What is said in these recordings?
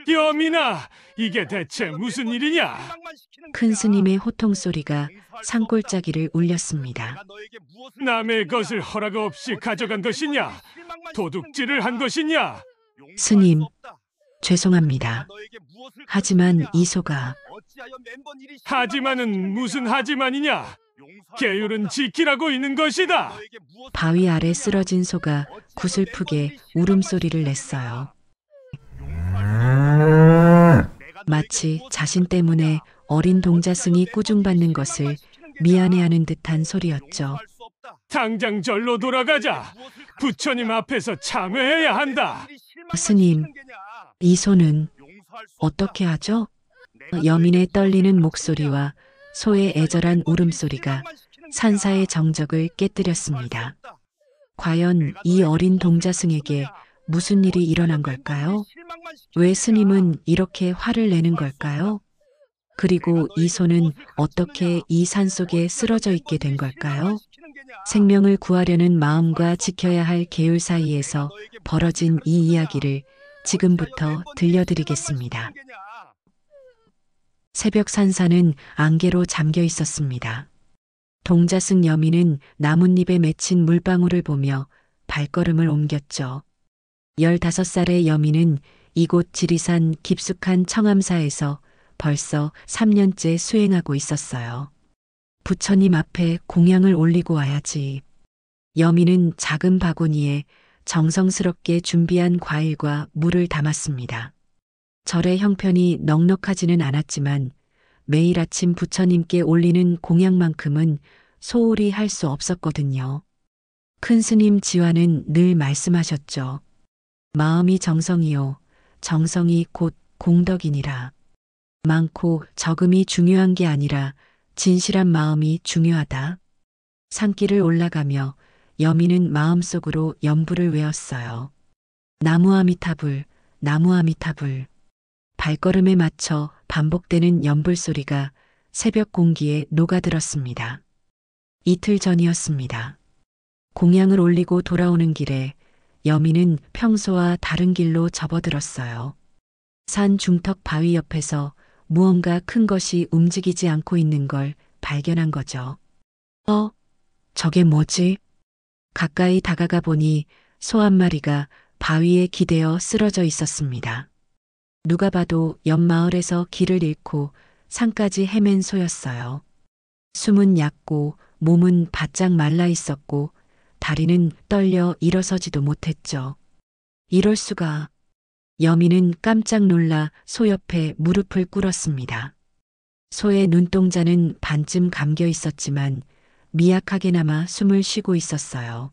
여민아, 이게 대체 무슨 일이냐? 큰 스님의 호통 소리가 산골짜기를 울렸습니다. 남의 것을 허락 없이 가져간 것이냐? 도둑질을 한 것이냐? 스님, 죄송합니다. 하지만 이소가 하지만은 무슨 하지만이냐? 계율은 지키라고 있는 것이다. 바위 아래 쓰러진 소가 구슬프게 울음소리를 냈어요. 마치 자신 때문에 어린 동자승이 꾸중받는 것을 미안해하는 듯한 소리였죠. 당장 절로 돌아가자. 부처님 앞에서 참회해야 한다. 스님, 이 소는 어떻게 하죠? 여민의 떨리는 목소리와 소의 애절한 울음소리가 산사의 정적을 깨뜨렸습니다. 과연 이 어린 동자승에게 무슨 일이 일어난 걸까요? 왜 스님은 이렇게 화를 내는 걸까요? 그리고 이 소는 어떻게 이 산속에 쓰러져 있게 된 걸까요? 생명을 구하려는 마음과 지켜야 할 계율 사이에서 벌어진 이 이야기를 지금부터 들려드리겠습니다. 새벽 산사는 안개로 잠겨 있었습니다. 동자승 여민은 나뭇잎에 맺힌 물방울을 보며 발걸음을 옮겼죠. 15살의 여민은 이곳 지리산 깊숙한 청암사에서 벌써 3년째 수행하고 있었어요. 부처님 앞에 공양을 올리고 와야지. 여민은 작은 바구니에 정성스럽게 준비한 과일과 물을 담았습니다. 절의 형편이 넉넉하지는 않았지만 매일 아침 부처님께 올리는 공양만큼은 소홀히 할 수 없었거든요. 큰 스님 지화는 늘 말씀하셨죠. 마음이 정성이요. 정성이 곧 공덕이니라. 많고 적음이 중요한 게 아니라 진실한 마음이 중요하다. 산길을 올라가며 여민은 마음속으로 연부를 외웠어요. 나무아미타불, 나무아미타불. 발걸음에 맞춰 반복되는 연불 소리가 새벽 공기에 녹아들었습니다. 이틀 전이었습니다. 공양을 올리고 돌아오는 길에 여민은 평소와 다른 길로 접어들었어요. 산 중턱 바위 옆에서 무언가 큰 것이 움직이지 않고 있는 걸 발견한 거죠. 저게 뭐지? 가까이 다가가 보니 소 한 마리가 바위에 기대어 쓰러져 있었습니다. 누가 봐도 옆 마을에서 길을 잃고 산까지 헤맨 소였어요. 숨은 얕고 몸은 바짝 말라 있었고 다리는 떨려 일어서지도 못했죠. 이럴 수가. 여민은 깜짝 놀라 소 옆에 무릎을 꿇었습니다. 소의 눈동자는 반쯤 감겨 있었지만 미약하게나마 숨을 쉬고 있었어요.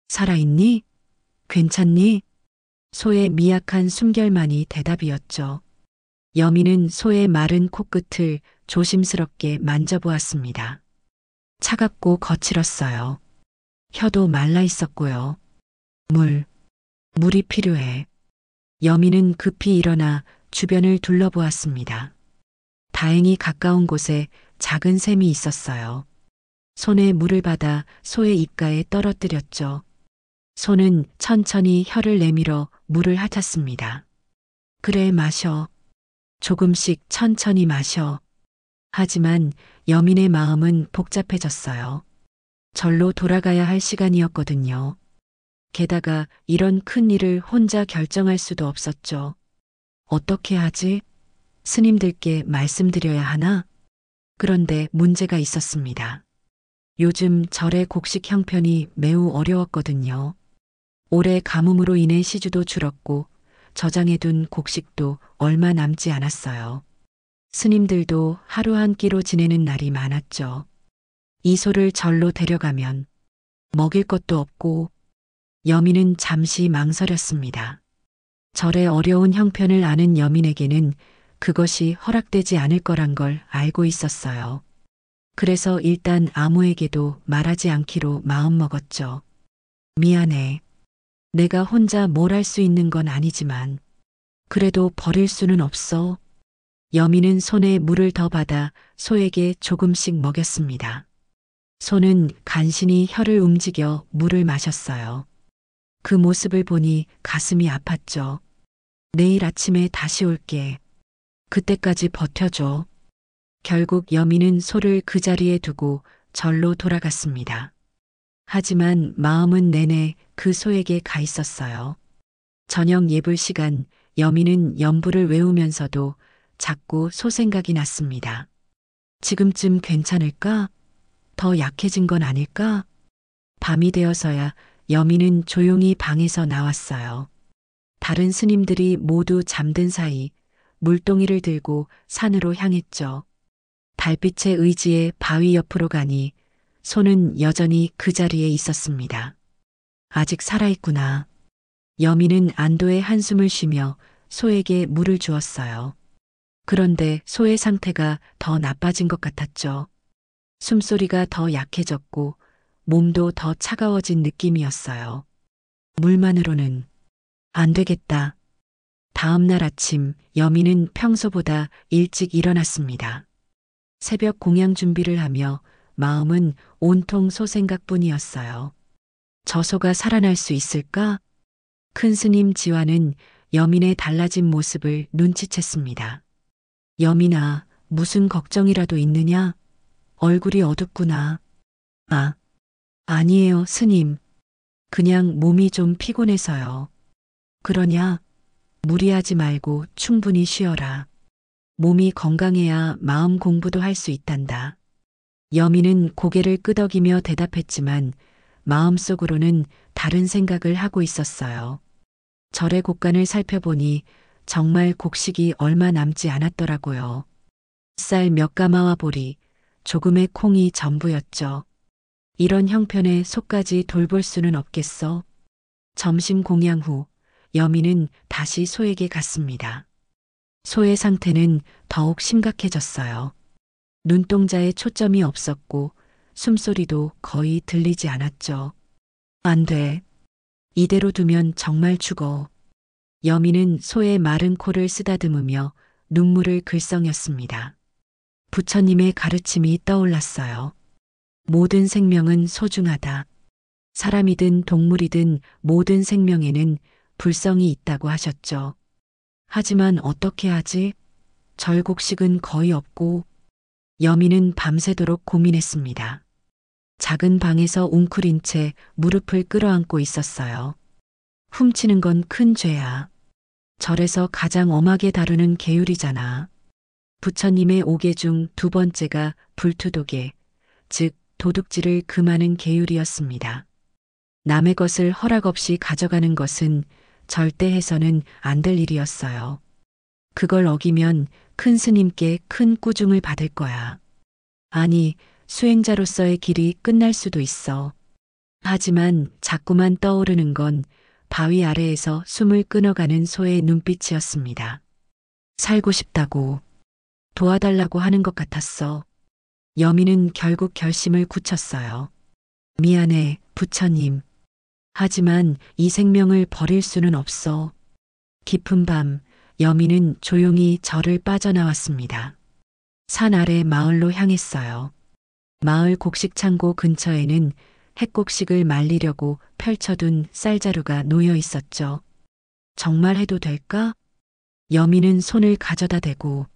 살아있니? 괜찮니? 소의 미약한 숨결만이 대답이었죠. 여민은 소의 마른 코끝을 조심스럽게 만져보았습니다. 차갑고 거칠었어요. 혀도 말라 있었고요. 물이 필요해. 여민은 급히 일어나 주변을 둘러보았습니다. 다행히 가까운 곳에 작은 샘이 있었어요. 손에 물을 받아 소의 입가에 떨어뜨렸죠. 소는 천천히 혀를 내밀어 물을 핥았습니다. 그래, 마셔. 조금씩 천천히 마셔. 하지만 여민의 마음은 복잡해졌어요. 절로 돌아가야 할 시간이었거든요. 게다가 이런 큰 일을 혼자 결정할 수도 없었죠. 어떻게 하지? 스님들께 말씀드려야 하나? 그런데 문제가 있었습니다. 요즘 절의 곡식 형편이 매우 어려웠거든요. 올해 가뭄으로 인해 시주도 줄었고 저장해둔 곡식도 얼마 남지 않았어요. 스님들도 하루 한 끼로 지내는 날이 많았죠. 이 소를 절로 데려가면 먹일 것도 없고. 여민은 잠시 망설였습니다. 절의 어려운 형편을 아는 여민에게는 그것이 허락되지 않을 거란 걸 알고 있었어요. 그래서 일단 아무에게도 말하지 않기로 마음먹었죠. 미안해. 내가 혼자 뭘 할 수 있는 건 아니지만 그래도 버릴 수는 없어. 여민은 손에 물을 더 받아 소에게 조금씩 먹였습니다. 소는 간신히 혀를 움직여 물을 마셨어요. 그 모습을 보니 가슴이 아팠죠. 내일 아침에 다시 올게. 그때까지 버텨줘. 결국 여민은 소를 그 자리에 두고 절로 돌아갔습니다. 하지만 마음은 내내 그 소에게 가 있었어요. 저녁 예불 시간 여민은 연부를 외우면서도 자꾸 소 생각이 났습니다. 지금쯤 괜찮을까? 더 약해진 건 아닐까? 밤이 되어서야 여민은 조용히 방에서 나왔어요. 다른 스님들이 모두 잠든 사이 물동이를 들고 산으로 향했죠. 달빛의 의지에 바위 옆으로 가니 소는 여전히 그 자리에 있었습니다. 아직 살아있구나. 여민은 안도의 한숨을 쉬며 소에게 물을 주었어요. 그런데 소의 상태가 더 나빠진 것 같았죠. 숨소리가 더 약해졌고 몸도 더 차가워진 느낌이었어요. 물만으로는 안 되겠다. 다음 날 아침 여민은 평소보다 일찍 일어났습니다. 새벽 공양 준비를 하며 마음은 온통 소 생각뿐이었어요. 저 소가 살아날 수 있을까? 큰 스님 지화는 여민의 달라진 모습을 눈치챘습니다. 여민아, 무슨 걱정이라도 있느냐? 얼굴이 어둡구나. 아니에요, 스님. 그냥 몸이 좀 피곤해서요. 그러냐? 무리하지 말고 충분히 쉬어라. 몸이 건강해야 마음 공부도 할 수 있단다. 여민은 고개를 끄덕이며 대답했지만 마음속으로는 다른 생각을 하고 있었어요. 절의 곡간을 살펴보니 정말 곡식이 얼마 남지 않았더라고요. 쌀 몇 가마와 보리, 조금의 콩이 전부였죠. 이런 형편에 소까지 돌볼 수는 없겠어. 점심 공양 후 여민은 다시 소에게 갔습니다. 소의 상태는 더욱 심각해졌어요. 눈동자에 초점이 없었고 숨소리도 거의 들리지 않았죠. 안 돼. 이대로 두면 정말 죽어. 여민은 소의 마른 코를 쓰다듬으며 눈물을 글썽였습니다. 부처님의 가르침이 떠올랐어요. 모든 생명은 소중하다. 사람이든 동물이든 모든 생명에는 불성이 있다고 하셨죠. 하지만 어떻게 하지? 절곡식은 거의 없고. 여민은 밤새도록 고민했습니다. 작은 방에서 웅크린 채 무릎을 끌어안고 있었어요. 훔치는 건 큰 죄야. 절에서 가장 엄하게 다루는 계율이잖아. 부처님의 5개 중 두 번째가 불투독에, 즉 도둑질을 금하는 계율이었습니다. 남의 것을 허락 없이 가져가는 것은 절대 해서는 안 될 일이었어요. 그걸 어기면 큰 스님께 큰 꾸중을 받을 거야. 아니, 수행자로서의 길이 끝날 수도 있어. 하지만 자꾸만 떠오르는 건 바위 아래에서 숨을 끊어가는 소의 눈빛이었습니다. 살고 싶다고, 도와달라고 하는 것 같았어. 여민은 결국 결심을 굳혔어요. 미안해, 부처님. 하지만 이 생명을 버릴 수는 없어. 깊은 밤, 여민은 조용히 절을 빠져나왔습니다. 산 아래 마을로 향했어요. 마을 곡식 창고 근처에는 햇곡식을 말리려고 펼쳐둔 쌀자루가 놓여 있었죠. 정말 해도 될까? 여민은 손을 가져다 대고,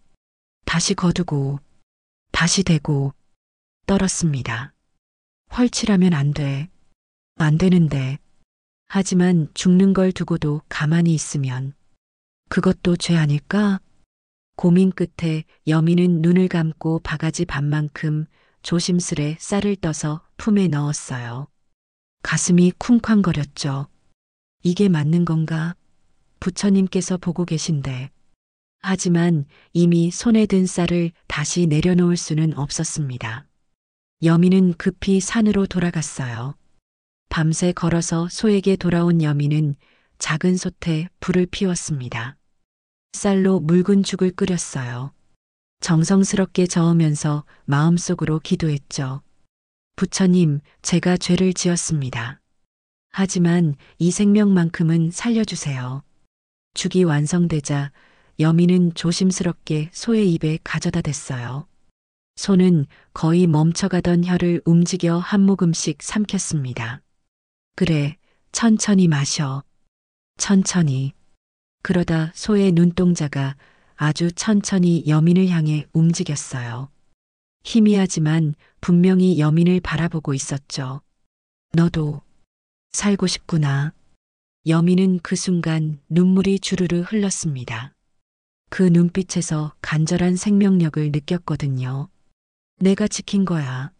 다시 거두고, 다시 대고, 떨었습니다. 헐칠하면 안 돼. 안 되는데. 하지만 죽는 걸 두고도 가만히 있으면 그것도 죄 아닐까? 고민 끝에 여민은 눈을 감고 바가지 반만큼 조심스레 쌀을 떠서 품에 넣었어요. 가슴이 쿵쾅거렸죠. 이게 맞는 건가? 부처님께서 보고 계신데. 하지만 이미 손에 든 쌀을 다시 내려놓을 수는 없었습니다. 여민은 급히 산으로 돌아갔어요. 밤새 걸어서 소에게 돌아온 여민은 작은 솥에 불을 피웠습니다. 쌀로 묽은 죽을 끓였어요. 정성스럽게 저으면서 마음속으로 기도했죠. 부처님, 제가 죄를 지었습니다. 하지만 이 생명만큼은 살려주세요. 죽이 완성되자 여민은 조심스럽게 소의 입에 가져다 댔어요. 소는 거의 멈춰가던 혀를 움직여 한 모금씩 삼켰습니다. 그래, 천천히 마셔. 천천히. 그러다 소의 눈동자가 아주 천천히 여민을 향해 움직였어요. 희미하지만 분명히 여민을 바라보고 있었죠. 너도 살고 싶구나. 여민은 그 순간 눈물이 주르르 흘렀습니다. 그 눈빛에서 간절한 생명력을 느꼈거든요. 내가 지킨 거야.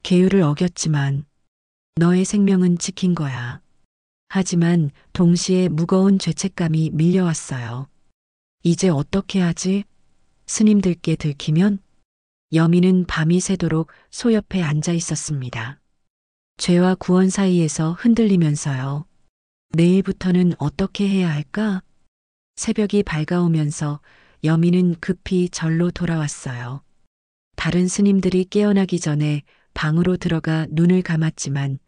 계율을 어겼지만 너의 생명은 지킨 거야. 하지만 동시에 무거운 죄책감이 밀려왔어요. 이제 어떻게 하지? 스님들께 들키면? 여민은 밤이 새도록 소 옆에 앉아 있었습니다. 죄와 구원 사이에서 흔들리면서요. 내일부터는 어떻게 해야 할까? 새벽이 밝아오면서 여민은 급히 절로 돌아왔어요. 다른 스님들이 깨어나기 전에 방으로 들어가 눈을 감았지만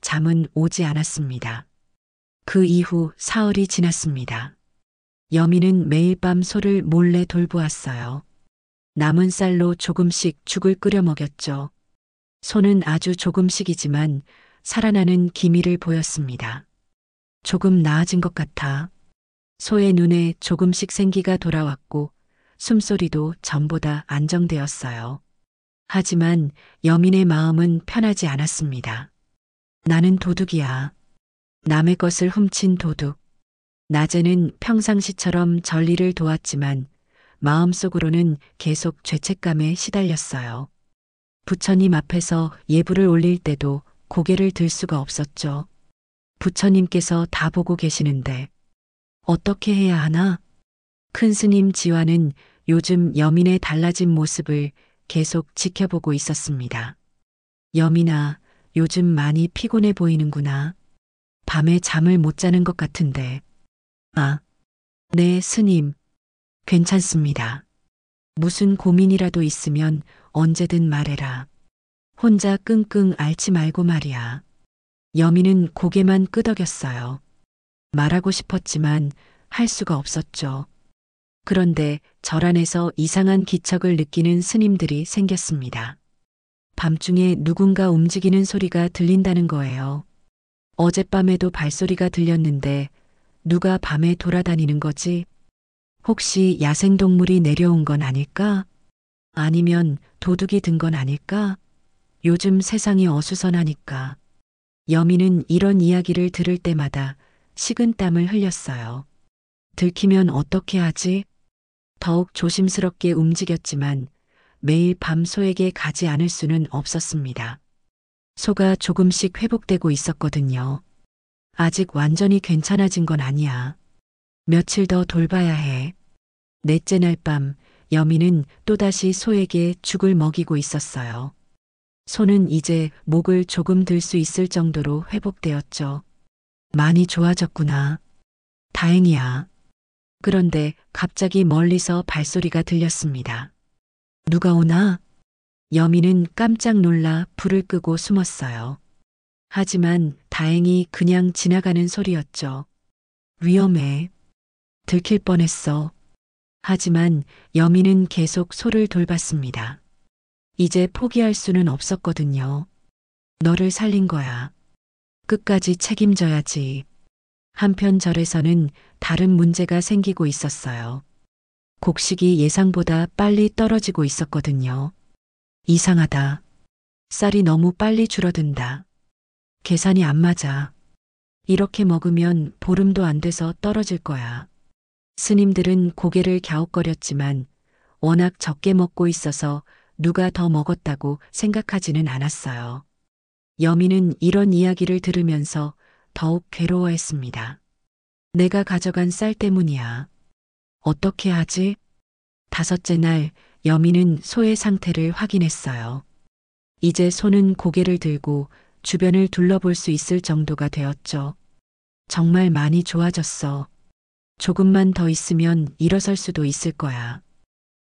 잠은 오지 않았습니다. 그 이후 사흘이 지났습니다. 여민은 매일 밤 소를 몰래 돌보았어요. 남은 쌀로 조금씩 죽을 끓여 먹였죠. 소는 아주 조금씩이지만 살아나는 기미를 보였습니다. 조금 나아진 것 같아. 소의 눈에 조금씩 생기가 돌아왔고 숨소리도 전보다 안정되었어요. 하지만 여민의 마음은 편하지 않았습니다. 나는 도둑이야. 남의 것을 훔친 도둑. 낮에는 평상시처럼 전리를 도왔지만 마음속으로는 계속 죄책감에 시달렸어요. 부처님 앞에서 예불을 올릴 때도 고개를 들 수가 없었죠. 부처님께서 다 보고 계시는데 어떻게 해야 하나? 큰 스님 지화는 요즘 여민의 달라진 모습을 계속 지켜보고 있었습니다. 여민아, 요즘 많이 피곤해 보이는구나. 밤에 잠을 못 자는 것 같은데. 아, 네, 스님. 괜찮습니다. 무슨 고민이라도 있으면 언제든 말해라. 혼자 끙끙 앓지 말고 말이야. 여민은 고개만 끄덕였어요. 말하고 싶었지만 할 수가 없었죠. 그런데 절 안에서 이상한 기척을 느끼는 스님들이 생겼습니다. 밤중에 누군가 움직이는 소리가 들린다는 거예요. 어젯밤에도 발소리가 들렸는데 누가 밤에 돌아다니는 거지? 혹시 야생동물이 내려온 건 아닐까? 아니면 도둑이 든 건 아닐까? 요즘 세상이 어수선하니까. 여민은 이런 이야기를 들을 때마다 식은땀을 흘렸어요. 들키면 어떻게 하지? 더욱 조심스럽게 움직였지만 매일 밤 소에게 가지 않을 수는 없었습니다. 소가 조금씩 회복되고 있었거든요. 아직 완전히 괜찮아진 건 아니야. 며칠 더 돌봐야 해. 넷째 날 밤 여민은 또다시 소에게 죽을 먹이고 있었어요. 소는 이제 목을 조금 들 수 있을 정도로 회복되었죠. 많이 좋아졌구나. 다행이야. 그런데 갑자기 멀리서 발소리가 들렸습니다. 누가 오나? 여민은 깜짝 놀라 불을 끄고 숨었어요. 하지만 다행히 그냥 지나가는 소리였죠. 위험해. 들킬 뻔했어. 하지만 여민은 계속 소를 돌봤습니다. 이제 포기할 수는 없었거든요. 너를 살린 거야. 끝까지 책임져야지. 한편 절에서는 다른 문제가 생기고 있었어요. 곡식이 예상보다 빨리 떨어지고 있었거든요. 이상하다. 쌀이 너무 빨리 줄어든다. 계산이 안 맞아. 이렇게 먹으면 보름도 안 돼서 떨어질 거야. 스님들은 고개를 갸웃거렸지만 워낙 적게 먹고 있어서 누가 더 먹었다고 생각하지는 않았어요. 여민은 이런 이야기를 들으면서 더욱 괴로워했습니다. 내가 가져간 쌀 때문이야. 어떻게 하지? 다섯째 날 여민은 소의 상태를 확인했어요. 이제 소는 고개를 들고 주변을 둘러볼 수 있을 정도가 되었죠. 정말 많이 좋아졌어. 조금만 더 있으면 일어설 수도 있을 거야.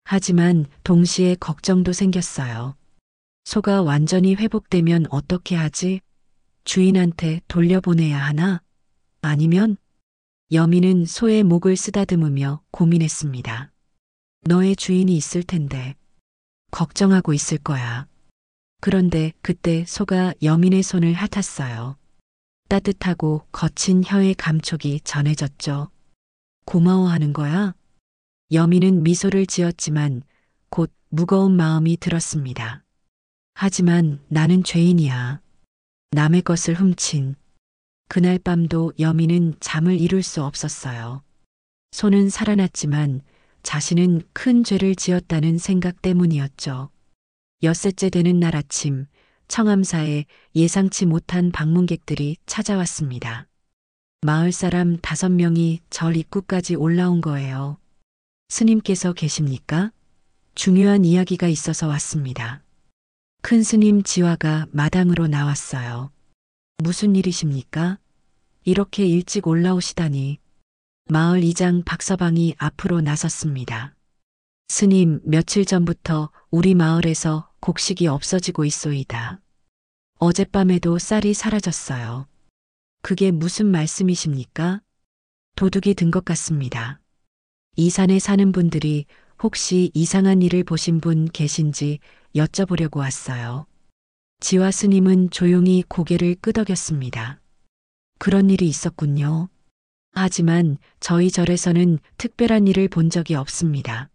하지만 동시에 걱정도 생겼어요. 소가 완전히 회복되면 어떻게 하지? 주인한테 돌려보내야 하나? 아니면? 여민은 소의 목을 쓰다듬으며 고민했습니다. 너의 주인이 있을 텐데 걱정하고 있을 거야. 그런데 그때 소가 여민의 손을 핥았어요. 따뜻하고 거친 혀의 감촉이 전해졌죠. 고마워하는 거야? 여민은 미소를 지었지만 곧 무거운 마음이 들었습니다. 하지만 나는 죄인이야. 남의 것을 훔친. 그날 밤도 여민은 잠을 이룰 수 없었어요. 손은 살아났지만 자신은 큰 죄를 지었다는 생각 때문이었죠. 엿새째 되는 날 아침, 청암사에 예상치 못한 방문객들이 찾아왔습니다. 마을 사람 5명이 절 입구까지 올라온 거예요. 스님께서 계십니까? 중요한 이야기가 있어서 왔습니다. 큰 스님 지화가 마당으로 나왔어요. 무슨 일이십니까? 이렇게 일찍 올라오시다니. 마을 이장 박서방이 앞으로 나섰습니다. 스님, 며칠 전부터 우리 마을에서 곡식이 없어지고 있소이다. 어젯밤에도 쌀이 사라졌어요. 그게 무슨 말씀이십니까? 도둑이 든 것 같습니다. 이 산에 사는 분들이 혹시 이상한 일을 보신 분 계신지 여쭤보려고 왔어요. 지화 스님은 조용히 고개를 끄덕였습니다. 그런 일이 있었군요. 하지만 저희 절에서는 특별한 일을 본 적이 없습니다.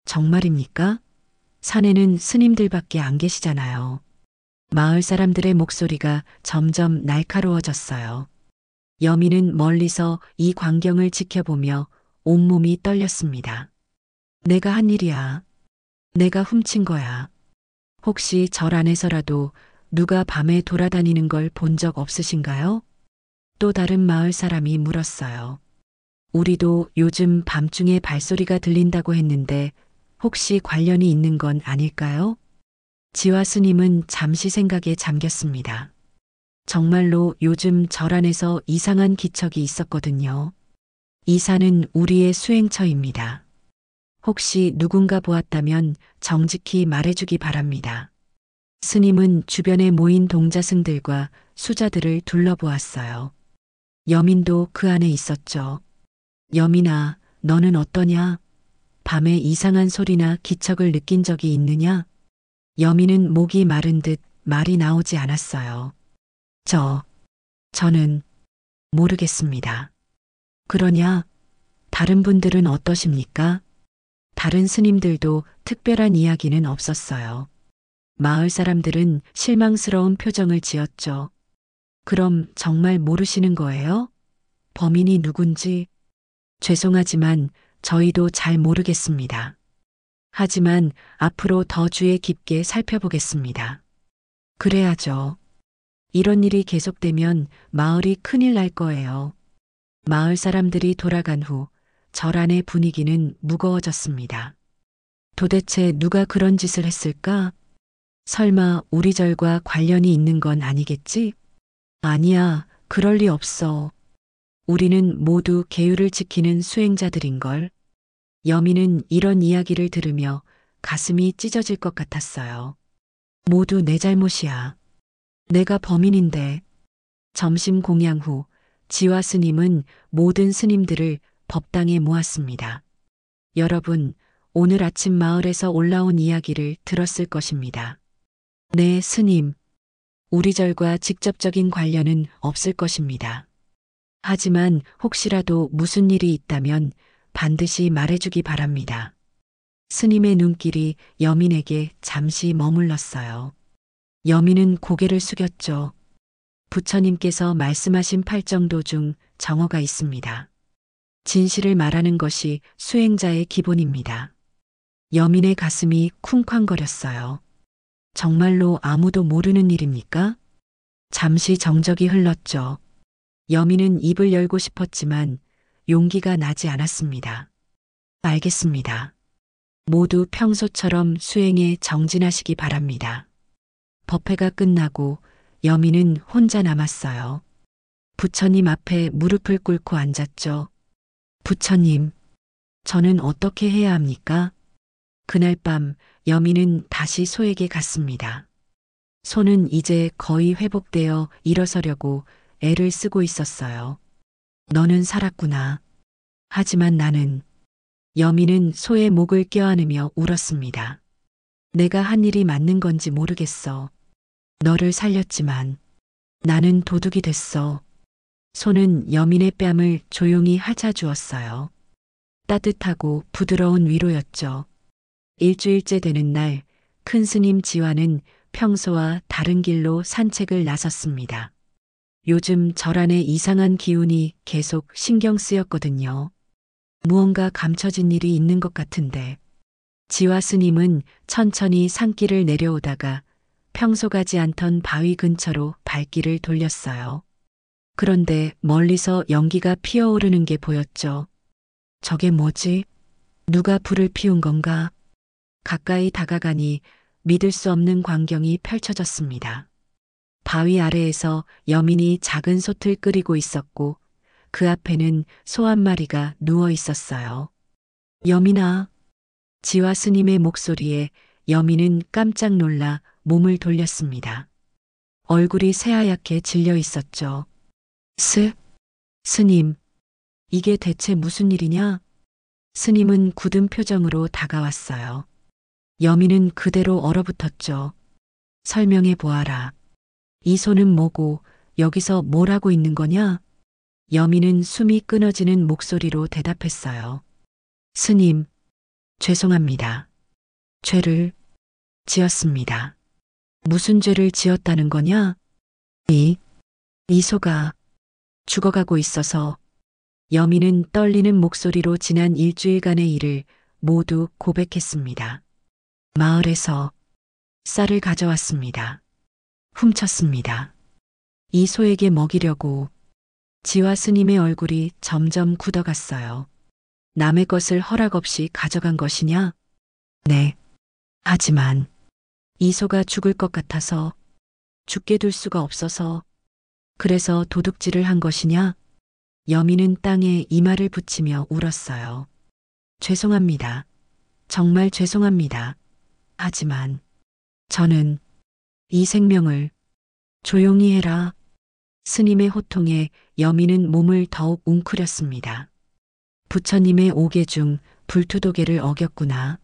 정말입니까? 산에는 스님들밖에 안 계시잖아요. 마을 사람들의 목소리가 점점 날카로워졌어요. 여민은 멀리서 이 광경을 지켜보며 온몸이 떨렸습니다. 내가 한 일이야. 내가 훔친 거야. 혹시 절 안에서라도 누가 밤에 돌아다니는 걸 본 적 없으신가요? 또 다른 마을 사람이 물었어요. 우리도 요즘 밤중에 발소리가 들린다고 했는데 혹시 관련이 있는 건 아닐까요? 지화 스님은 잠시 생각에 잠겼습니다. 정말로 요즘 절 안에서 이상한 기척이 있었거든요. 이 산은 우리의 수행처입니다. 혹시 누군가 보았다면 정직히 말해주기 바랍니다. 스님은 주변에 모인 동자승들과 수자들을 둘러보았어요. 여민도 그 안에 있었죠. 여민아, 너는 어떠냐? 밤에 이상한 소리나 기척을 느낀 적이 있느냐? 여민은 목이 마른 듯 말이 나오지 않았어요. 저는 모르겠습니다. 그러냐? 다른 분들은 어떠십니까? 다른 스님들도 특별한 이야기는 없었어요. 마을 사람들은 실망스러운 표정을 지었죠. 그럼 정말 모르시는 거예요? 범인이 누군지? 죄송하지만 저희도 잘 모르겠습니다. 하지만 앞으로 더 주의 깊게 살펴보겠습니다. 그래야죠. 이런 일이 계속되면 마을이 큰일 날 거예요. 마을 사람들이 돌아간 후 절 안의 분위기는 무거워졌습니다. 도대체 누가 그런 짓을 했을까? 설마 우리 절과 관련이 있는 건 아니겠지? 아니야, 그럴 리 없어. 우리는 모두 계율을 지키는 수행자들인걸. 여민은 이런 이야기를 들으며 가슴이 찢어질 것 같았어요. 모두 내 잘못이야. 내가 범인인데. 점심 공양 후 지화 스님은 모든 스님들을 법당에 모았습니다. 여러분, 오늘 아침 마을에서 올라온 이야기를 들었을 것입니다. 네, 스님. 우리 절과 직접적인 관련은 없을 것입니다. 하지만 혹시라도 무슨 일이 있다면 반드시 말해주기 바랍니다. 스님의 눈길이 여민에게 잠시 머물렀어요. 여민은 고개를 숙였죠. 부처님께서 말씀하신 팔정도 중 정어가 있습니다. 진실을 말하는 것이 수행자의 기본입니다. 여민의 가슴이 쿵쾅거렸어요. 정말로 아무도 모르는 일입니까? 잠시 정적이 흘렀죠. 여민은 입을 열고 싶었지만 용기가 나지 않았습니다. 알겠습니다. 모두 평소처럼 수행에 정진하시기 바랍니다. 법회가 끝나고 여민은 혼자 남았어요. 부처님 앞에 무릎을 꿇고 앉았죠. 부처님, 저는 어떻게 해야 합니까? 그날 밤 여민은 다시 소에게 갔습니다. 소는 이제 거의 회복되어 일어서려고 애를 쓰고 있었어요. 너는 살았구나. 하지만 나는. 여민은 소의 목을 껴안으며 울었습니다. 내가 한 일이 맞는 건지 모르겠어. 너를 살렸지만 나는 도둑이 됐어. 소는 여민의 뺨을 조용히 핥아주었어요. 따뜻하고 부드러운 위로였죠. 일주일째 되는 날, 큰 스님 지화는 평소와 다른 길로 산책을 나섰습니다. 요즘 절 안에 이상한 기운이 계속 신경 쓰였거든요. 무언가 감춰진 일이 있는 것 같은데. 지화 스님은 천천히 산길을 내려오다가 평소 가지 않던 바위 근처로 발길을 돌렸어요. 그런데 멀리서 연기가 피어오르는 게 보였죠. 저게 뭐지? 누가 불을 피운 건가? 가까이 다가가니 믿을 수 없는 광경이 펼쳐졌습니다. 바위 아래에서 여민이 작은 솥을 끓이고 있었고 그 앞에는 소 한 마리가 누워 있었어요. 여민아. 지화 스님의 목소리에 여민은 깜짝 놀라 몸을 돌렸습니다. 얼굴이 새하얗게 질려 있었죠. 스님, 이게 대체 무슨 일이냐? 스님은 굳은 표정으로 다가왔어요. 여민은 그대로 얼어붙었죠. 설명해 보아라. 이 소는 뭐고 여기서 뭘 하고 있는 거냐? 여민은 숨이 끊어지는 목소리로 대답했어요. 스님, 죄송합니다. 죄를 지었습니다. 무슨 죄를 지었다는 거냐? 이 소가 죽어가고 있어서. 여민은 떨리는 목소리로 지난 일주일간의 일을 모두 고백했습니다. 마을에서 쌀을 가져왔습니다. 훔쳤습니다. 이 소에게 먹이려고. 지화 스님의 얼굴이 점점 굳어갔어요. 남의 것을 허락 없이 가져간 것이냐? 네. 하지만 이 소가 죽을 것 같아서, 죽게 둘 수가 없어서, 그래서 도둑질을 한 것이냐? 여민은 땅에 이마를 붙이며 울었어요. 죄송합니다. 정말 죄송합니다. 하지만 저는 이 생명을. 조용히 해라. 스님의 호통에 여민은 몸을 더욱 웅크렸습니다. 부처님의 오계 중 불투도계를 어겼구나.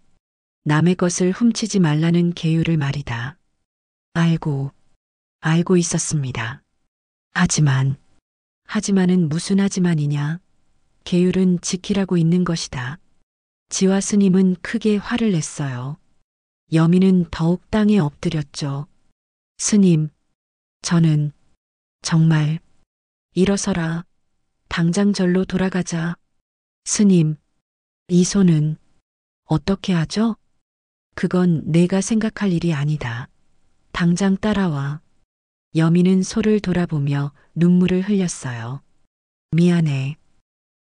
남의 것을 훔치지 말라는 계율을 말이다. 알고 있었습니다. 하지만은 무슨 하지만이냐? 계율은 지키라고 있는 것이다. 지화 스님은 크게 화를 냈어요. 여민은 더욱 땅에 엎드렸죠. 스님, 저는 정말. 일어서라. 당장 절로 돌아가자. 스님, 이 소는 어떻게 하죠? 그건 내가 생각할 일이 아니다. 당장 따라와. 여민은 소를 돌아보며 눈물을 흘렸어요. 미안해.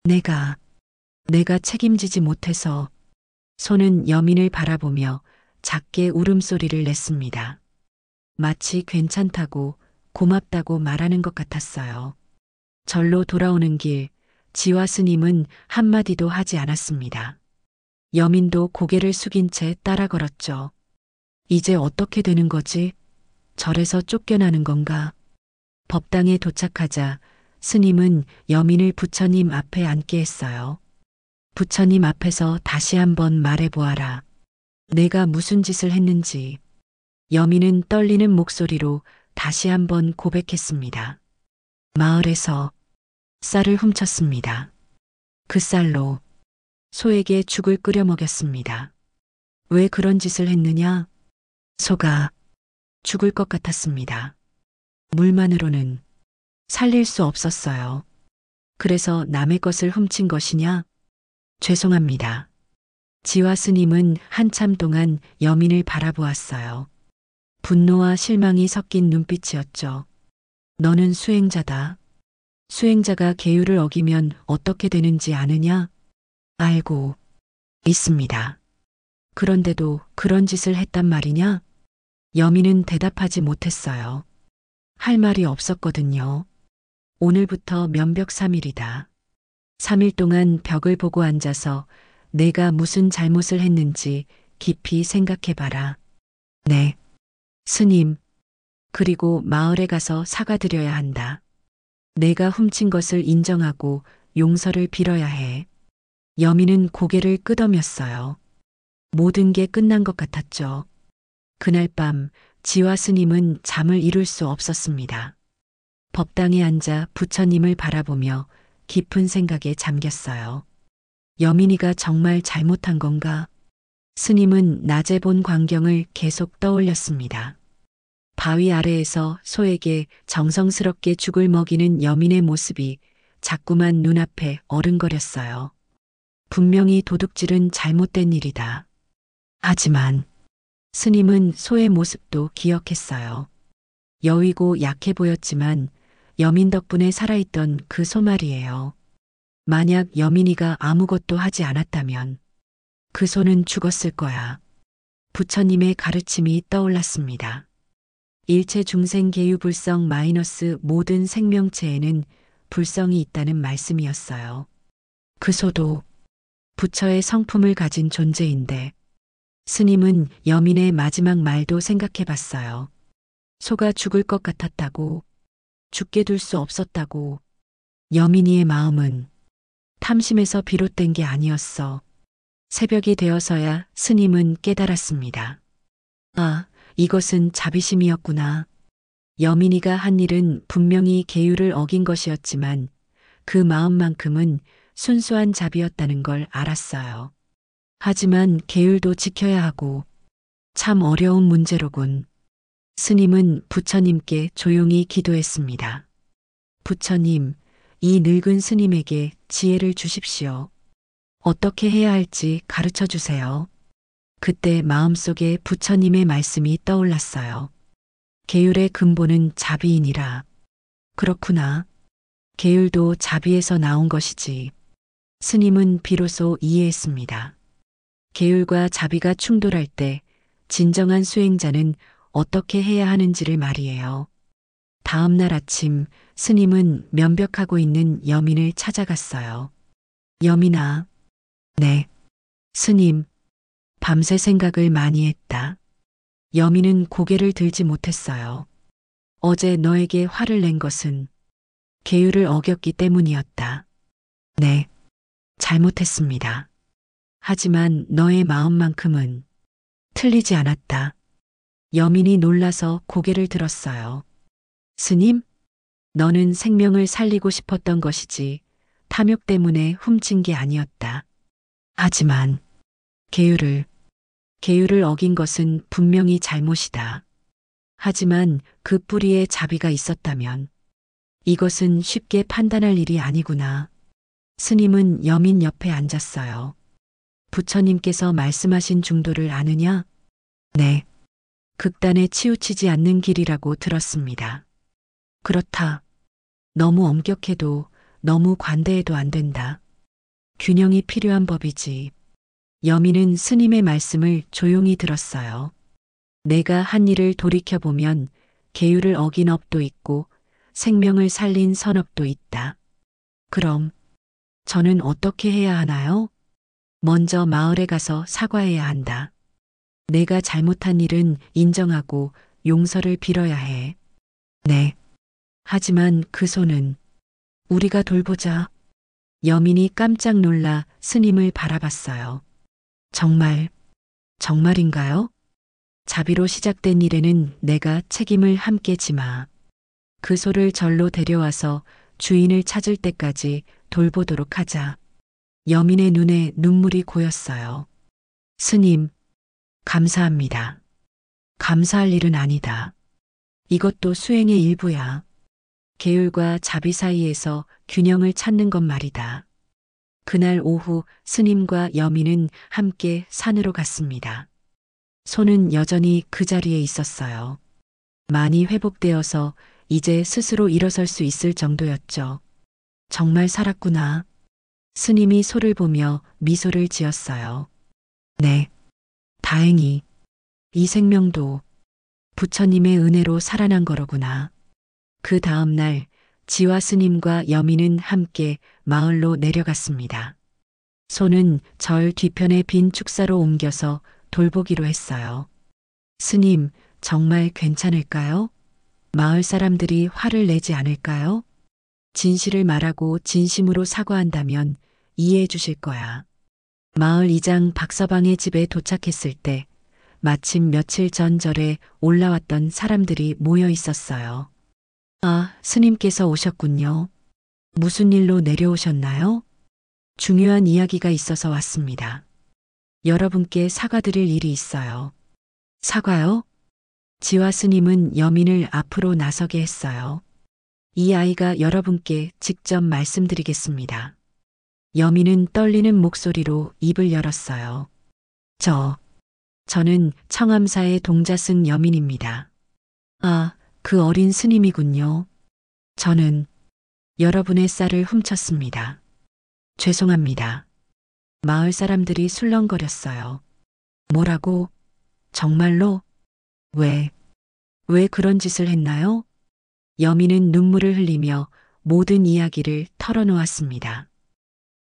내가 책임지지 못해서. 소는 여민을 바라보며 작게 울음소리를 냈습니다. 마치 괜찮다고 고맙다고 말하는 것 같았어요. 절로 돌아오는 길, 지화 스님은 한마디도 하지 않았습니다. 여민도 고개를 숙인 채 따라 걸었죠. 이제 어떻게 되는 거지? 절에서 쫓겨나는 건가? 법당에 도착하자 스님은 여민을 부처님 앞에 앉게 했어요. 부처님 앞에서 다시 한번 말해보아라. 내가 무슨 짓을 했는지. 여민은 떨리는 목소리로 다시 한번 고백했습니다. 마을에서 쌀을 훔쳤습니다. 그 쌀로 소에게 죽을 끓여 먹였습니다. 왜 그런 짓을 했느냐? 소가 죽을 것 같았습니다. 물만으로는 살릴 수 없었어요. 그래서 남의 것을 훔친 것이냐? 죄송합니다. 지화 스님은 한참 동안 여민을 바라보았어요. 분노와 실망이 섞인 눈빛이었죠. 너는 수행자다. 수행자가 계율을 어기면 어떻게 되는지 아느냐? 알고 있습니다. 그런데도 그런 짓을 했단 말이냐? 여민은 대답하지 못했어요. 할 말이 없었거든요. 오늘부터 면벽 3일이다. 3일 동안 벽을 보고 앉아서 내가 무슨 잘못을 했는지 깊이 생각해봐라. 네, 스님. 그리고 마을에 가서 사과드려야 한다. 내가 훔친 것을 인정하고 용서를 빌어야 해. 여민은 고개를 끄덕였어요. 모든 게 끝난 것 같았죠. 그날 밤 지화 스님은 잠을 이룰 수 없었습니다. 법당에 앉아 부처님을 바라보며 깊은 생각에 잠겼어요. 여민이가 정말 잘못한 건가? 스님은 낮에 본 광경을 계속 떠올렸습니다. 바위 아래에서 소에게 정성스럽게 죽을 먹이는 여민의 모습이 자꾸만 눈앞에 어른거렸어요. 분명히 도둑질은 잘못된 일이다. 하지만 스님은 소의 모습도 기억했어요. 여위고 약해 보였지만 여민 덕분에 살아있던 그 소 말이에요. 만약 여민이가 아무것도 하지 않았다면 그 소는 죽었을 거야. 부처님의 가르침이 떠올랐습니다. 일체 중생 계유 불성 마이너스 모든 생명체에는 불성이 있다는 말씀이었어요. 그 소도 부처의 성품을 가진 존재인데 스님은 여민의 마지막 말도 생각해 봤어요. 소가 죽을 것 같았다고, 죽게 둘 수 없었다고. 여민이의 마음은 탐심에서 비롯된 게 아니었어. 새벽이 되어서야 스님은 깨달았습니다. 아, 이것은 자비심이었구나. 여민이가 한 일은 분명히 계율을 어긴 것이었지만 그 마음만큼은 순수한 자비였다는 걸 알았어요. 하지만 계율도 지켜야 하고 참 어려운 문제로군. 스님은 부처님께 조용히 기도했습니다. 부처님, 이 늙은 스님에게 지혜를 주십시오. 어떻게 해야 할지 가르쳐 주세요. 그때 마음속에 부처님의 말씀이 떠올랐어요. 계율의 근본은 자비이니라. 그렇구나. 계율도 자비에서 나온 것이지. 스님은 비로소 이해했습니다. 계율과 자비가 충돌할 때 진정한 수행자는 어떻게 해야 하는지를 말이에요. 다음 날 아침 스님은 면벽하고 있는 여민을 찾아갔어요. 여민아. 네. 스님. 밤새 생각을 많이 했다. 여민은 고개를 들지 못했어요. 어제 너에게 화를 낸 것은 계율을 어겼기 때문이었다. 네. 잘못했습니다. 하지만 너의 마음만큼은 틀리지 않았다. 여민이 놀라서 고개를 들었어요. 스님, 너는 생명을 살리고 싶었던 것이지 탐욕 때문에 훔친 게 아니었다. 하지만 계율을 어긴 것은 분명히 잘못이다. 하지만 그 뿌리에 자비가 있었다면 이것은 쉽게 판단할 일이 아니구나. 스님은 여민 옆에 앉았어요. 부처님께서 말씀하신 중도를 아느냐? 네. 극단에 치우치지 않는 길이라고 들었습니다. 그렇다. 너무 엄격해도 너무 관대해도 안 된다. 균형이 필요한 법이지. 여민은 스님의 말씀을 조용히 들었어요. 내가 한 일을 돌이켜보면 계율을 어긴 업도 있고 생명을 살린 선업도 있다. 그럼 저는 어떻게 해야 하나요? 먼저 마을에 가서 사과해야 한다. 내가 잘못한 일은 인정하고 용서를 빌어야 해. 네. 하지만 그 소는 우리가 돌보자. 여민이 깜짝 놀라 스님을 바라봤어요. 정말인가요? 자비로 시작된 일에는 내가 책임을 함께 지마. 그 소를 절로 데려와서 주인을 찾을 때까지 돌보도록 하자. 여민의 눈에 눈물이 고였어요. 스님, 감사합니다. 감사할 일은 아니다. 이것도 수행의 일부야. 계율과 자비 사이에서 균형을 찾는 것 말이다. 그날 오후 스님과 여민은 함께 산으로 갔습니다. 소는 여전히 그 자리에 있었어요. 많이 회복되어서 이제 스스로 일어설 수 있을 정도였죠. 정말 살았구나. 스님이 소를 보며 미소를 지었어요. 네. 다행히 이 생명도 부처님의 은혜로 살아난 거로구나. 그 다음 날 지화 스님과 여민은 함께 마을로 내려갔습니다. 소는 절 뒤편에 빈 축사로 옮겨서 돌보기로 했어요. 스님, 정말 괜찮을까요? 마을 사람들이 화를 내지 않을까요? 진실을 말하고 진심으로 사과한다면 이해해 주실 거야. 마을 이장 박서방의 집에 도착했을 때 마침 며칠 전 절에 올라왔던 사람들이 모여 있었어요. 아, 스님께서 오셨군요. 무슨 일로 내려오셨나요? 중요한 이야기가 있어서 왔습니다. 여러분께 사과드릴 일이 있어요. 사과요? 지화 스님은 여민을 앞으로 나서게 했어요. 이 아이가 여러분께 직접 말씀드리겠습니다. 여민은 떨리는 목소리로 입을 열었어요. 저는 청암사의 동자승 여민입니다. 아, 그 어린 스님이군요. 저는 여러분의 쌀을 훔쳤습니다. 죄송합니다. 마을 사람들이 술렁거렸어요. 뭐라고? 정말로? 왜 그런 짓을 했나요? 여민은 눈물을 흘리며 모든 이야기를 털어놓았습니다.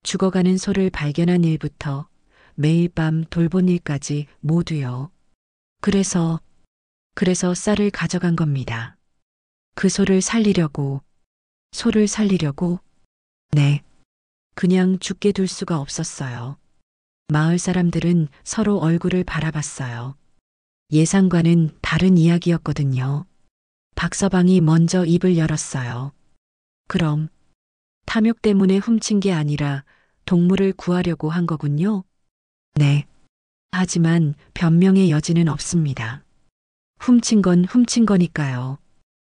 죽어가는 소를 발견한 일부터 매일 밤 돌본 일까지 모두요. 그래서 쌀을 가져간 겁니다. 그 소를 살리려고. 네. 그냥 죽게 둘 수가 없었어요. 마을 사람들은 서로 얼굴을 바라봤어요. 예상과는 다른 이야기였거든요. 박서방이 먼저 입을 열었어요. 그럼 탐욕 때문에 훔친 게 아니라 동물을 구하려고 한 거군요. 네. 하지만 변명의 여지는 없습니다. 훔친 건 훔친 거니까요.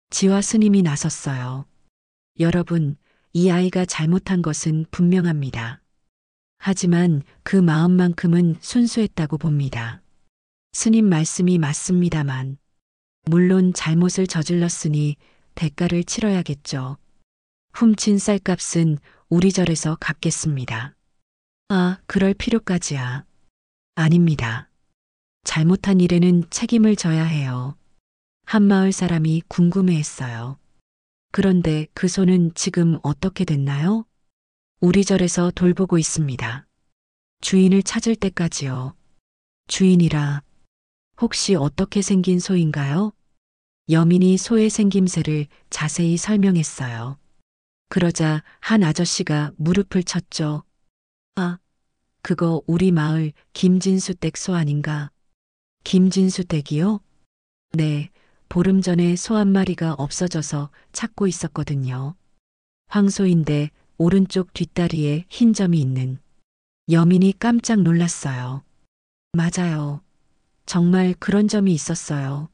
지화 스님이 나섰어요. 여러분, 이 아이가 잘못한 것은 분명합니다. 하지만 그 마음만큼은 순수했다고 봅니다. 스님 말씀이 맞습니다만, 물론 잘못을 저질렀으니 대가를 치러야겠죠. 훔친 쌀값은 우리 절에서 갚겠습니다. 아, 그럴 필요까지야. 아닙니다. 잘못한 일에는 책임을 져야 해요. 한마을 사람이 궁금해했어요. 그런데 그 소는 지금 어떻게 됐나요? 우리 절에서 돌보고 있습니다. 주인을 찾을 때까지요. 주인이라 혹시 어떻게 생긴 소인가요? 여민이 소의 생김새를 자세히 설명했어요. 그러자 한 아저씨가 무릎을 쳤죠. 아, 그거 우리 마을 김진수 댁 소 아닌가? 김진수 댁이요? 네, 보름 전에 소 한 마리가 없어져서 찾고 있었거든요. 황소인데 오른쪽 뒷다리에 흰 점이 있는. 여민이 깜짝 놀랐어요. 맞아요. 정말 그런 점이 있었어요.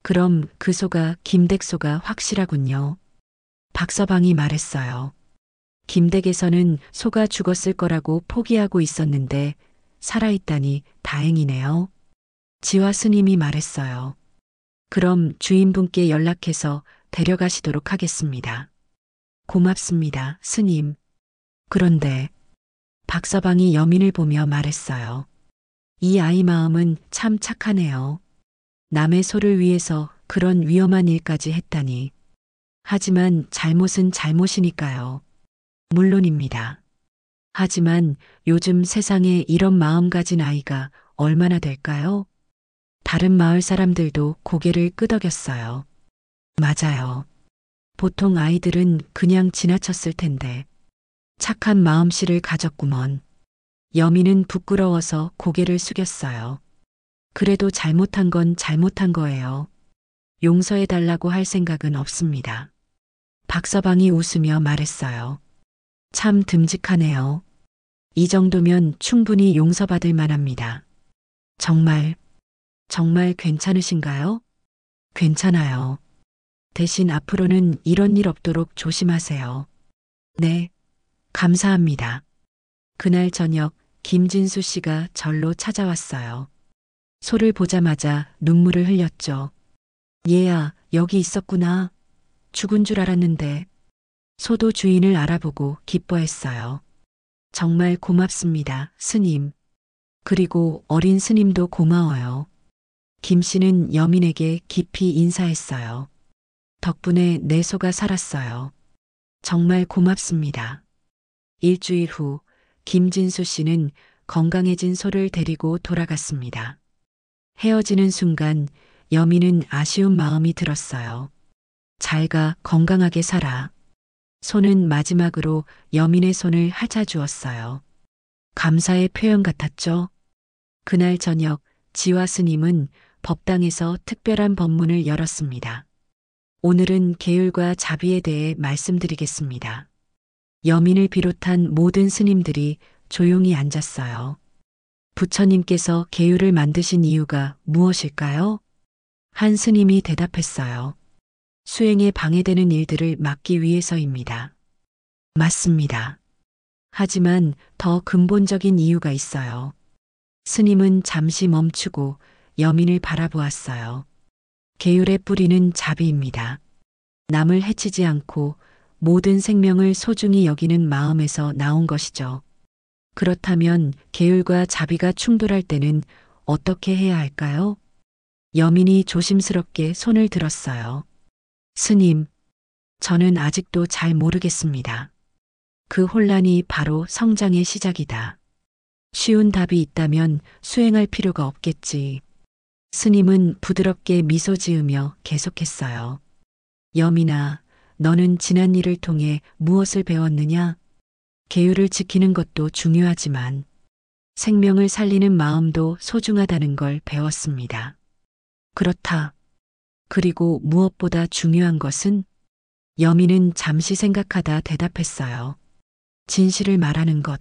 그럼 그 소가 김댁소가 확실하군요. 박서방이 말했어요. 김댁에서는 소가 죽었을 거라고 포기하고 있었는데 살아있다니 다행이네요. 지화 스님이 말했어요. 그럼 주인분께 연락해서 데려가시도록 하겠습니다. 고맙습니다, 스님. 그런데 박서방이 여민을 보며 말했어요. 이 아이 마음은 참 착하네요. 남의 소를 위해서 그런 위험한 일까지 했다니. 하지만 잘못은 잘못이니까요. 물론입니다. 하지만 요즘 세상에 이런 마음 가진 아이가 얼마나 될까요? 다른 마을 사람들도 고개를 끄덕였어요. 맞아요. 보통 아이들은 그냥 지나쳤을 텐데. 착한 마음씨를 가졌구먼. 여민은 부끄러워서 고개를 숙였어요. 그래도 잘못한 건 잘못한 거예요. 용서해달라고 할 생각은 없습니다. 박서방이 웃으며 말했어요. 참 듬직하네요. 이 정도면 충분히 용서받을 만합니다. 정말 괜찮으신가요? 괜찮아요. 대신 앞으로는 이런 일 없도록 조심하세요. 네, 감사합니다. 그날 저녁 김진수 씨가 절로 찾아왔어요. 소를 보자마자 눈물을 흘렸죠. 얘야, 여기 있었구나. 죽은 줄 알았는데. 소도 주인을 알아보고 기뻐했어요. 정말 고맙습니다, 스님. 그리고 어린 스님도 고마워요. 김 씨는 여민에게 깊이 인사했어요. 덕분에 내 소가 살았어요. 정말 고맙습니다. 일주일 후 김진수 씨는 건강해진 소를 데리고 돌아갔습니다. 헤어지는 순간 여민은 아쉬운 마음이 들었어요. 잘 가, 건강하게 살아. 소는 마지막으로 여민의 손을 핥아주었어요. 감사의 표현 같았죠. 그날 저녁 지화 스님은 법당에서 특별한 법문을 열었습니다. 오늘은 계율과 자비에 대해 말씀드리겠습니다. 여민을 비롯한 모든 스님들이 조용히 앉았어요. 부처님께서 계율을 만드신 이유가 무엇일까요? 한 스님이 대답했어요. 수행에 방해되는 일들을 막기 위해서입니다. 맞습니다. 하지만 더 근본적인 이유가 있어요. 스님은 잠시 멈추고 여민을 바라보았어요. 계율의 뿌리는 자비입니다. 남을 해치지 않고 모든 생명을 소중히 여기는 마음에서 나온 것이죠. 그렇다면 계율과 자비가 충돌할 때는 어떻게 해야 할까요? 여민이 조심스럽게 손을 들었어요. 스님, 저는 아직도 잘 모르겠습니다. 그 혼란이 바로 성장의 시작이다. 쉬운 답이 있다면 수행할 필요가 없겠지. 스님은 부드럽게 미소 지으며 계속했어요. 여민아, 너는 지난 일을 통해 무엇을 배웠느냐? 계율을 지키는 것도 중요하지만 생명을 살리는 마음도 소중하다는 걸 배웠습니다. 그렇다. 그리고 무엇보다 중요한 것은? 여민은 잠시 생각하다 대답했어요. 진실을 말하는 것,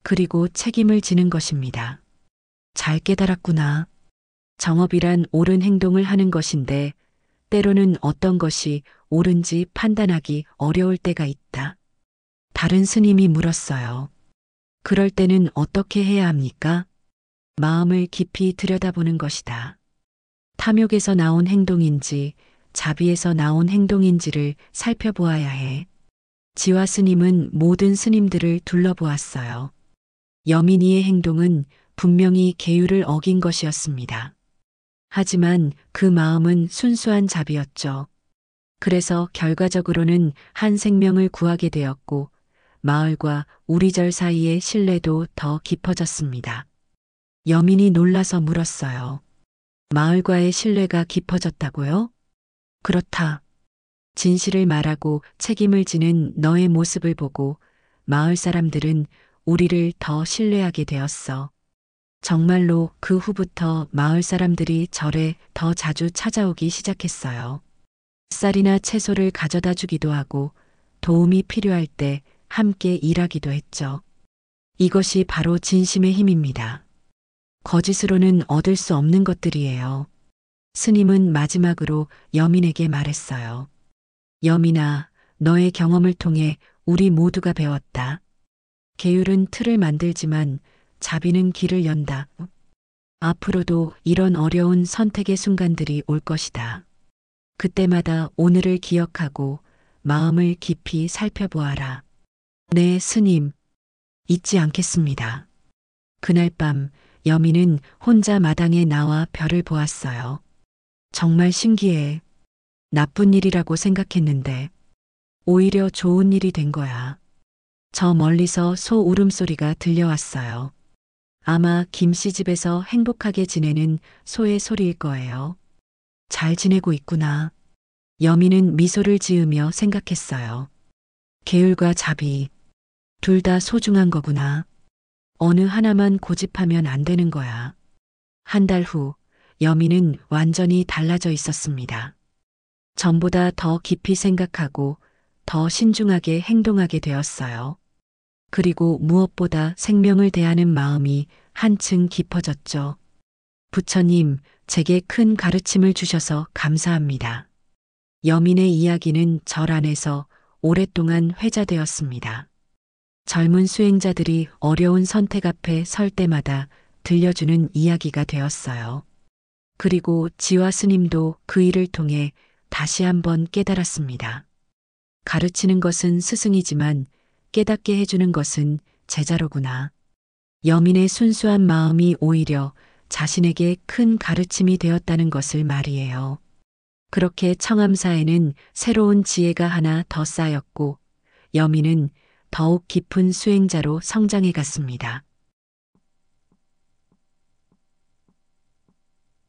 그리고 책임을 지는 것입니다. 잘 깨달았구나. 정업이란 옳은 행동을 하는 것인데 때로는 어떤 것이 옳은지 판단하기 어려울 때가 있다. 다른 스님이 물었어요. 그럴 때는 어떻게 해야 합니까? 마음을 깊이 들여다보는 것이다. 탐욕에서 나온 행동인지 자비에서 나온 행동인지를 살펴보아야 해. 지화 스님은 모든 스님들을 둘러보았어요. 여민이의 행동은 분명히 계율을 어긴 것이었습니다. 하지만 그 마음은 순수한 자비였죠. 그래서 결과적으로는 한 생명을 구하게 되었고 마을과 우리절 사이의 신뢰도 더 깊어졌습니다. 여민이 놀라서 물었어요. 마을과의 신뢰가 깊어졌다고요? 그렇다. 진실을 말하고 책임을 지는 너의 모습을 보고 마을 사람들은 우리를 더 신뢰하게 되었어. 정말로 그 후부터 마을 사람들이 절에 더 자주 찾아오기 시작했어요. 쌀이나 채소를 가져다 주기도 하고 도움이 필요할 때 함께 일하기도 했죠. 이것이 바로 진심의 힘입니다. 거짓으로는 얻을 수 없는 것들이에요. 스님은 마지막으로 여민에게 말했어요. 여민아, 너의 경험을 통해 우리 모두가 배웠다. 계율은 틀을 만들지만 자비는 길을 연다. 앞으로도 이런 어려운 선택의 순간들이 올 것이다. 그때마다 오늘을 기억하고 마음을 깊이 살펴보아라. 네, 스님. 잊지 않겠습니다. 그날 밤 여민은 혼자 마당에 나와 별을 보았어요. 정말 신기해. 나쁜 일이라고 생각했는데 오히려 좋은 일이 된 거야. 저 멀리서 소 울음소리가 들려왔어요. 아마 김씨 집에서 행복하게 지내는 소의 소리일 거예요. 잘 지내고 있구나. 여민은 미소를 지으며 생각했어요. 계율과 자비, 둘 다 소중한 거구나. 어느 하나만 고집하면 안 되는 거야. 한 달 후, 여민은 완전히 달라져 있었습니다. 전보다 더 깊이 생각하고 더 신중하게 행동하게 되었어요. 그리고 무엇보다 생명을 대하는 마음이 한층 깊어졌죠. 부처님, 제게 큰 가르침을 주셔서 감사합니다. 여민의 이야기는 절 안에서 오랫동안 회자되었습니다. 젊은 수행자들이 어려운 선택 앞에 설 때마다 들려주는 이야기가 되었어요. 그리고 지화 스님도 그 일을 통해 다시 한번 깨달았습니다. 가르치는 것은 스승이지만 깨닫게 해주는 것은 제자로구나. 여민의 순수한 마음이 오히려 자신에게 큰 가르침이 되었다는 것을 말이에요. 그렇게 청암사에는 새로운 지혜가 하나 더 쌓였고 여민은 더욱 깊은 수행자로 성장해 갔습니다.